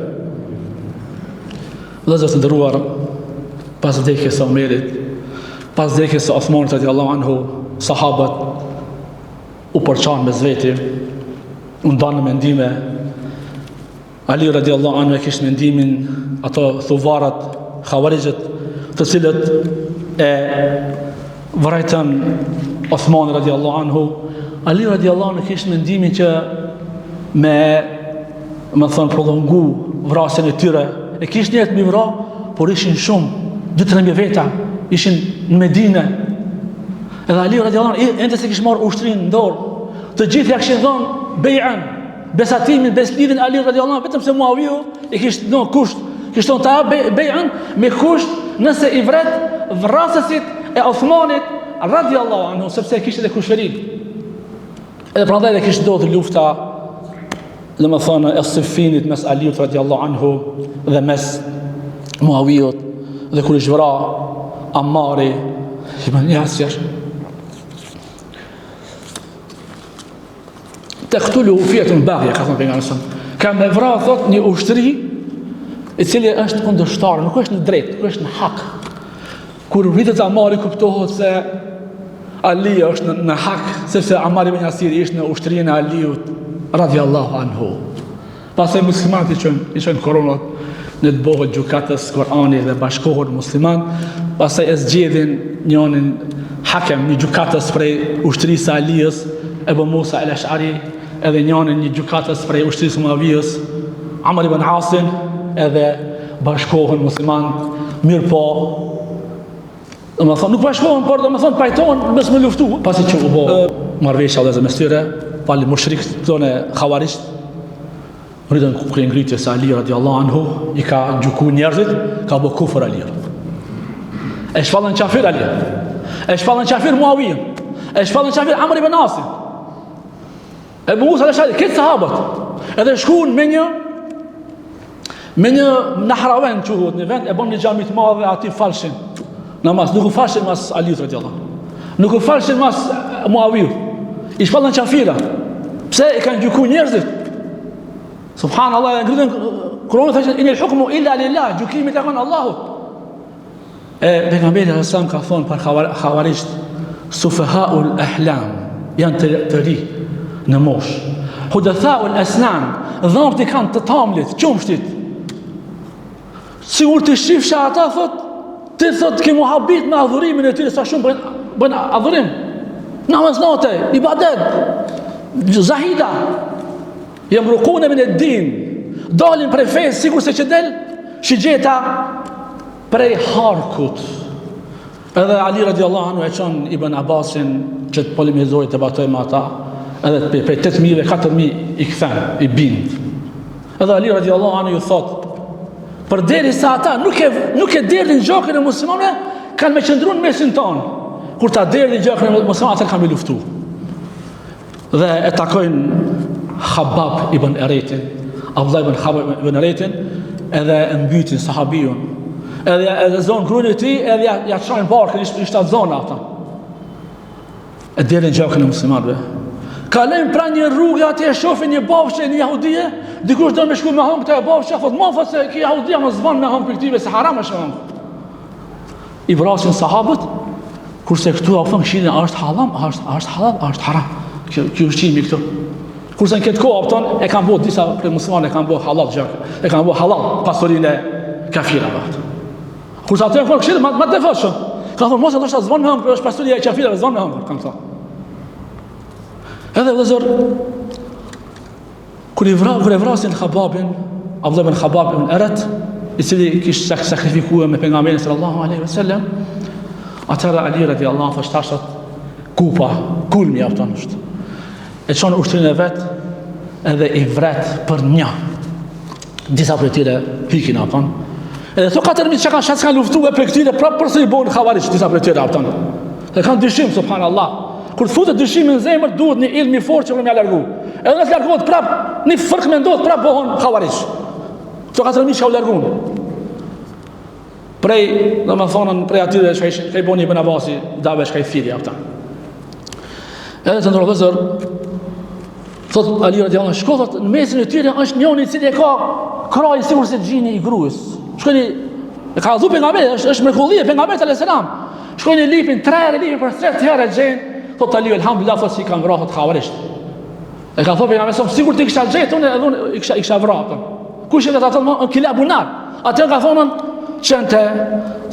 Vëllazër të nderuar, pas vdekjes së Omerit, pas vdekjes së Osmanit radiallahu anhu, sahabët u përçan me zveti, u ndanë mendime. Ali radiallahu anhu e kishte mendimin ato thuvarat, khawarijët, të cilët e vrajtën Osman radiallahu anhu. Ali radiallahu anhu kishte mendimin që me thënë prolongu vrasjen e tyre, e kishte njerëz me vra, por ishin shumë, 2-3 veta, ishin në Medinë. Edhe Ali radiallahu anhu ende se kishte marrë ushtrinë në dorë. Të gjithë ja kishin dhënë bej'an, besatimin, beslidhin Ali radiallahu anhu, vetëm se Muawiu i kishte dhënë kusht, kishte dhënë ta bej'an me kusht nëse i vret vrasësit e Osmanit radiallahu anhu, sepse kishte edhe kushëri. Edhe prandaj dhe kishte ndodhur lufta, domethënë e Siffinit mes Aliut radiallahu anhu dhe mes Muawiut, dhe kur i zhvra Ammari ibn Yasir, taqtuluhu fi'atun baghia, ka thënë pejgamberi sa, ka me vra thot një ushtri i cili është kundërshtar, nuk është në drejt, nuk është në hak. Kur rritet Ammari kuptohet se Ali është në hak, sepse Ammar ibn Yasiri ishte në ushtrinë e Aliut radiallahu anhu. Pastaj muslimanët i çojnë koronat në të bëhet gjukatës Kur'ani dhe bashkohet musliman, pastaj e zgjedhin njënin hakem, një gjukatës prej ushtrisë së Aliës, Ebu Musa al-Ash'ari, edhe njënin një gjukatës prej ushtrisë Muavijës, Amr ibn Asin, edhe bashkohen musliman, mirë po, nuk bashkohen, por pajtohen mes me luftu, pasi që u bo marrëveshja dhe mes tyre, pali mushrikët tonë khawarisht, rritën kërë ngritje se Ali radiallahu anhu i ka gjuku njerëzit, ka bë kufër Ali. E shpallën qafir Ali, e shpallën qafir Muawiyin, e shpallën qafir Amr ibn Asin, Ebu Musa al-Ash'ari, këtë sahabët, edhe shkuën me një Nahrawen quhet në vend, e bën një xhami të madh dhe aty falshin namaz, nuk u falshin mas Aliut radiallahu anhu, nuk u falshin mas Muawiyut, i shpallën qafira. Pse e kanë gjuku njerëzit? Subhanallah, ngritën Kur'ani thashë inel hukmu illa lillah, gjykimi tek Allahut. Pejgamberi Hasan ka thonë për Havarisht, sufahaul ahlam, janë të ri në mosh, hudathaul asnan, dhamët i kanë të tamlit, qumshtit, sigur të shifsha ata, thot, ti thot ke muhabit me adhurimin e tyre, sa shumë bën adhurim, namaz nate, ibadet, zahida, jem rukune min e din, dalin prej fejs, sigur se që del, shigjeta prej harkut. Edhe Ali radiallahu anhu e qon Ibn Abbasin që të polemizoj të batoj me ata, edhe prej 8.000 dhe 4.000 i kthen, i bind. Edhe Ali radiallahu anhu ju thot, për deri sa ata nuk e derdhin gjakën e muslimanëve, kanë me qëndru në mesin tonë. Kur ta derdhin gjakën e muslimanëve, ata kanë me luftu. Dhe e takojnë Khabab ibn Eretin, Abdullah ibn Khabab ibn Eretin, edhe e mbytin sahabijun. Edhe zonë krujnë e ti, edhe ja qajnë barkën, ishtë atë zonë ata. E derdhin gjakën e muslimanëve. Kalojnë pra një rrugë atje, shohin një bafshë një jahudije, dikush do me shku me hangë të e bafshë, thot, ma thot se ki jahudija më zvan me hangë për këtive, se haram është me hangë. I vrasin sahabët, kurse këtu a thënë këshinin, a është halal, a është haram. Kjo ushqimi këtu. Kurse në këtë kohë, apëton, e kanë bëhë, disa për muslimanë e kanë bëhë halal gjakë, e kanë bëhë halal pasurin e kafirave. Kurse atë e thonë këshinin, ma të fashë. Ka thonë, mos e do shta zvan me hangë, është pasurin e kafirave, zvan me hangë, kanë thonë. Edhe vëzër, kur e vrasin Khababin, Abdullah ibn Khabab ibn Eret, i cili kishtë sakrifikua me pejgamberin sallallahu alaihi wasallam, atëra Ali radiallahu anhu thashtat kupa, kulmi afton është. E çon ushtrin e vet, edhe i vret për një. Disa prej tyre hikin afton. Edhe to 4.000 që kanë luftuar për këtyre prapë përse i bën Khawarij, disa prej tyre afton. Dhe kanë dyshim subhanallahu. Kur të futet dyshimi në zemër, duhet një ilm i fortë që më largu. Edhe nëse largohet prap, një fërk mendohet prap bëhon Khawarij. Këto 4.000 që u larguan. Prej, domethënë, prej atyre që i boni Ibn Abbasi, davesh ka i thiri ata. Edhe të ndërë vëzër, thot Ali radiallahu anhu, shko thot, në mesin e tyre është njëri i cili e ka krajin sikur se gjini i gruas. Shkoni, e ka dhu pejgamberi, është mrekullie pejgamberit alayhis salam. Shkoni lipin 3 herë lipin për 3 herë gjën. Thot Ali elhamdulillah, thot si kanë vrahët Khawarisht. E ka thot pejgamberi sa sigur ti kisha gjetur unë edhe unë i kisha vrahë. Kush e vet ato në kilabunar. Atë ka thonën çente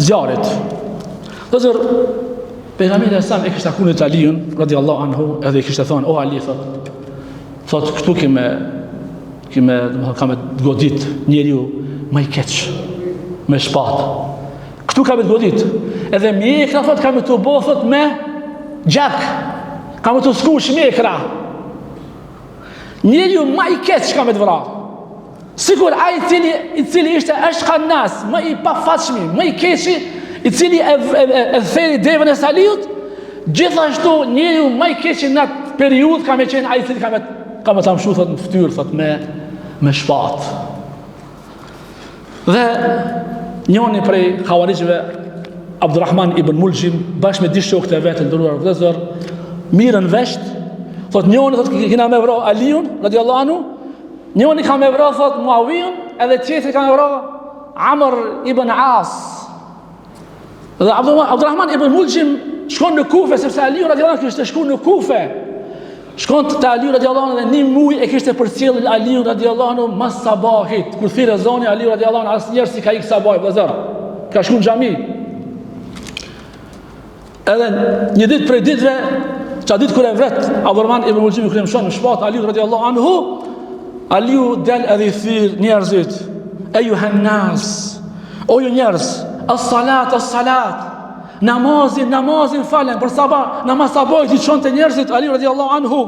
zjarrit. Dozor pejgamberi sa e kishte kunit Aliun radiallahu anhu, edhe i kishte thonë o Ali thot këtu kemë kam godit njeriu më i keq me shpatë. Këtu kam të godit. Edhe mjekra thot kam të bothot me gjak, kam të sku shmjekra. Njeriu më i keq kam të vra. Sigur ai i cili ishte është khanas, më i pafatshëm, më i keqi, i cili e theri devën e Saliut, gjithashtu njeriu më i keq në atë periudhë kam qenë ai i cili kam të mshu thot në fytyrë thot me shpatë. Dhe njëri prej Khawarijve, Abdurrahman ibn Muljim, bashkë me 10 shokët e vetë ndëruar vëllezër, mirën vesht, thot njëri thot kena me vrah Aliun radiallahu anhu, njëri ka me vrah thot Muawiun, edhe tjetri ka me vrah Amr ibn As. Dhe Abdurrahman ibn Muljim shkon në Kufe, sepse Aliu radiallahu anhu kishte shku në Kufe. Shkon të Aliu radiallahu anhu dhe 1 muaj e kishte përcjell Aliu radiallahu anhu mas sabahit. Kur thirrë zoni Aliu radiallahu anhu asnjëherë si ka ikë sabah vëllezër. Ka shku në xhami. Edhe një ditë prej ditëve, çfarë ditë kur e vret Abdurrahman ibn Muljim kur e mshon në shpatë Aliu radiallahu anhu, Aliu del edhe i thirr njerëzit, ejuhan nas, o ju njerëz, as-salat, namazin falen për sabah, namaz sabahit i çonte njerëzit Aliu radiallahu anhu,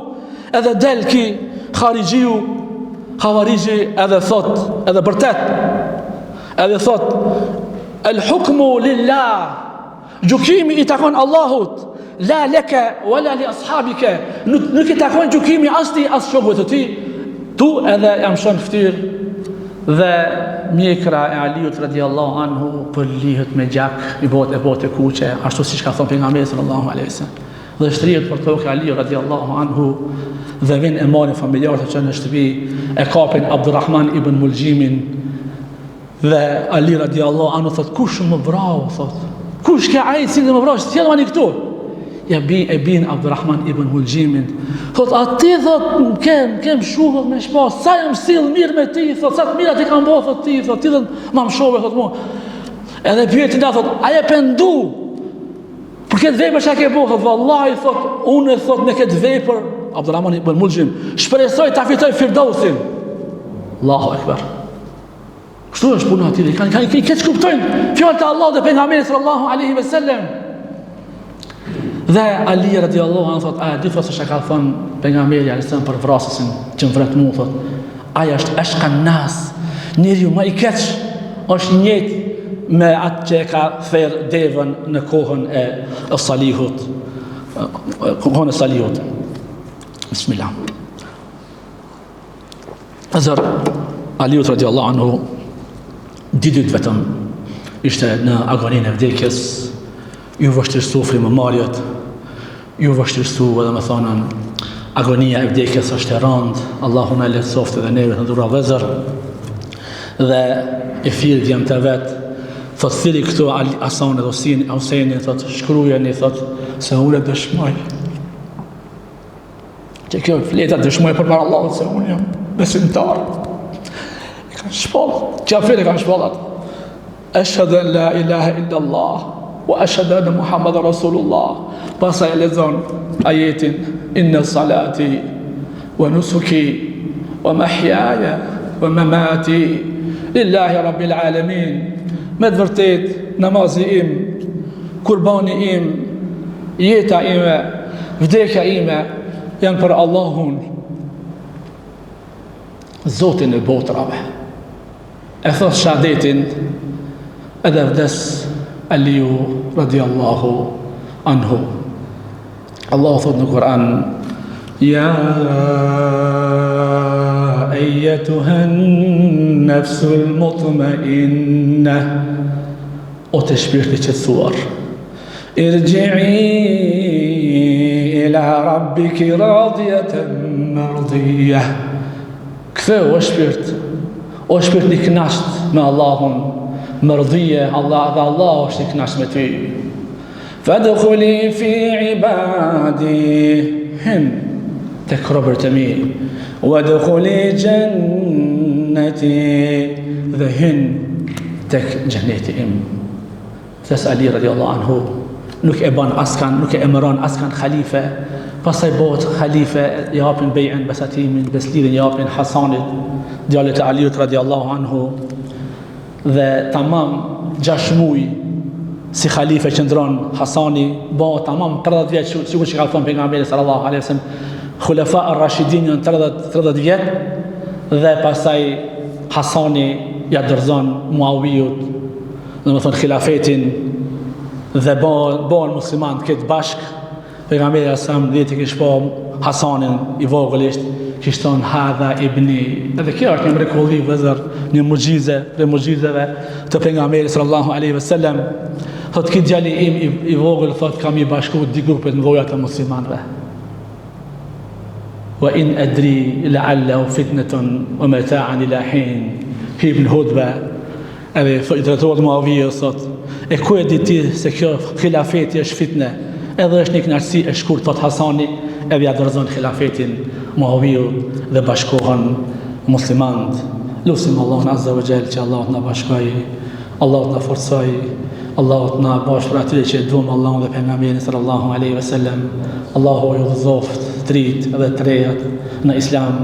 edhe del ki Khawariji edhe thot, edhe bërtet, edhe thot, el hukmu lillah, gjukimi i takon Allahut, la leke, wala li ashabike, nuk i takon gjukimi as ti, as shokëve të ti, tu edhe jam shon ftyr, dhe mjekra e Aliut radiallahu anhu përlihet me gjak, i bote e kuqe, ashtu si ka thonë pejgamberi sallallahu alaihi wasallam. Dhe shtrihet për tokë Aliu radiallahu anhu, dhe vin e marrin familjarët që në shtëpi, e kapin Abdurrahman ibn Muljimin, dhe Ali radiallahu anhu thot, kush më vrau, thot, Kush ka ai cilë më vrash, t'jellë mani këtu? Ja e bin Abdurrahman ibn Mulgjimin. Thot, ati thot, kem shuhët me shpas, sa jam sill mirë me ti, thot, sa të mirat i kam bo, thot ti, thot, ti dhe ma më shove, thot mu. Edhe pyetin da, thot, aje pendu, për këtë vepër që a ke bo, thot, vallahi, thot, unë, thot, me këtë vepër, Abdurrahman ibn Mulgjim, shpresoj ta fitoj Firdausin. Allahu Ekber. Kështu është puna atij, kanë këtë kuptojnë fjalët e Allahut dhe pejgamberit sallallahu alaihi wasallam. Dhe Ali radiallahu anhu thot, a di thot se ka thënë pejgamberi alayhis salam për vrasësin që më vret mua, thot, ai është ashqan nas, njeriu më i keq është njëjtë me atë që ka therr devën në kohën e Salihut. Kohën e Salihut. Bismillah. Azar Aliut radiallahu anhu ditë vetëm ishte në agoninë e vdekjes, ju vështirësu frymëmarrjet, ju vështirësu edhe me thonën agonia e vdekjes është e rëndë, Allahu na lehtësoftë edhe neve të ndura vëzër, dhe e fill jam të vetë, thot thiri këtu Hasan dhe Husejnin, thot shkrujeni, thot se unë e dëshmoj. Që kjo fleta dëshmoj për para Allahut se unë jam besimtar. E kanë shpallat, qafir e kanë shpallat. Ashhadu an la ilaha illa Allah wa ashhadu anna Muhammadan Rasulullah. Pasaj e lexon ajetin inna salati wa nusuki wa mahyaya wa mamati lillahi rabbil alamin. Me të vërtet, namazi im, kurbani im, jeta ime, vdekja ime, janë për Allahun, Zotin e botrave. E thot shahadetin, edhe vdes Aliu radiallahu anhu. Allahu thot në Kur'an, ja أيتها النفس المطمئنة o të shpirti qetësuar, irji'i ila rabbiki radiyatan mardiyah, ktheu o shpirt i kënaqët me Allahun, mardiyah, Allah dhe Allah është i kënaqur me ty. Fadkhuli fi ibadi, hin tek robërt e mi, wadkhuli jannati, dhe hin tek xheneti im. Thes Ali radiallahu anhu nuk e ban askan, nuk e emëron askan khalife, pasaj bëhet khalife, japin bejën besatimin, beslidhin japin Hasanit, djallit e Aliut radiallahu anhu, dhe tamam 6 muj si khalife qëndron Hasani, bëhet tamam 30 vjeç, sikur që ka thënë pejgamberi sallallahu alaihi wasallam, khulafa ar-rashidin janë 30 vjet, dhe pasaj Hasani ja dorëzon Muawiyut, dhe më thonë khilafetin, dhe bon musliman këtë bashk. Pejgamberi asam dhjeti kish po Hasanin i vogëlisht, kish thonë hadha ibni. Edhe kjo është një mrekulli vëzër, një mujize dhe mujizeve të pejgamberit sallallahu alaihi wasallam. Thot këtë djali im i vogël, thot kam i bashku di grupet në goja të muslimanve. Wa in adri la'allahu fitnatun wa mata'an ila hin. Ibn Hudba edhe i drejtohet Muavijës, thot, e ku e di ti se kjo khilafeti është fitne, edhe është një kënaqësi e shkurt, thot Hasani, edhe ja dorëzon khilafetin Muavijut dhe bashkohen muslimant. Lusim Allahun azza wa jall që Allahu na bashkoj, Allahu na forcoj, Allahu na bash për atyre që duam Allahun dhe pejgamberin sallallahu alaihi wasallam. Allahu ju dhëzoft trit edhe trejat në Islam.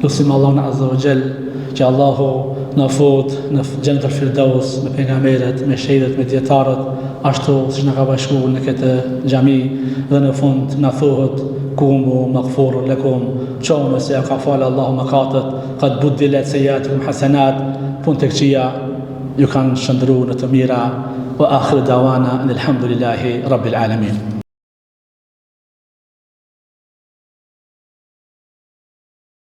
Lusim Allahun azza wa jall që Allahu në fut në Gjennetul Firdaus me pejgamberet, me shehidët, me dietarët, ashtu siç na ka bashkuar në këtë xhami, dhe në fund na thuhet kumu maghfurun lakum, çonë se ka falë Allahu mëkatet, qad buddilat sayyiatukum hasanat, punë tek qia ju kanë shndruar në të mira. Wa akhiru dawana alhamdulillahi rabbil alamin.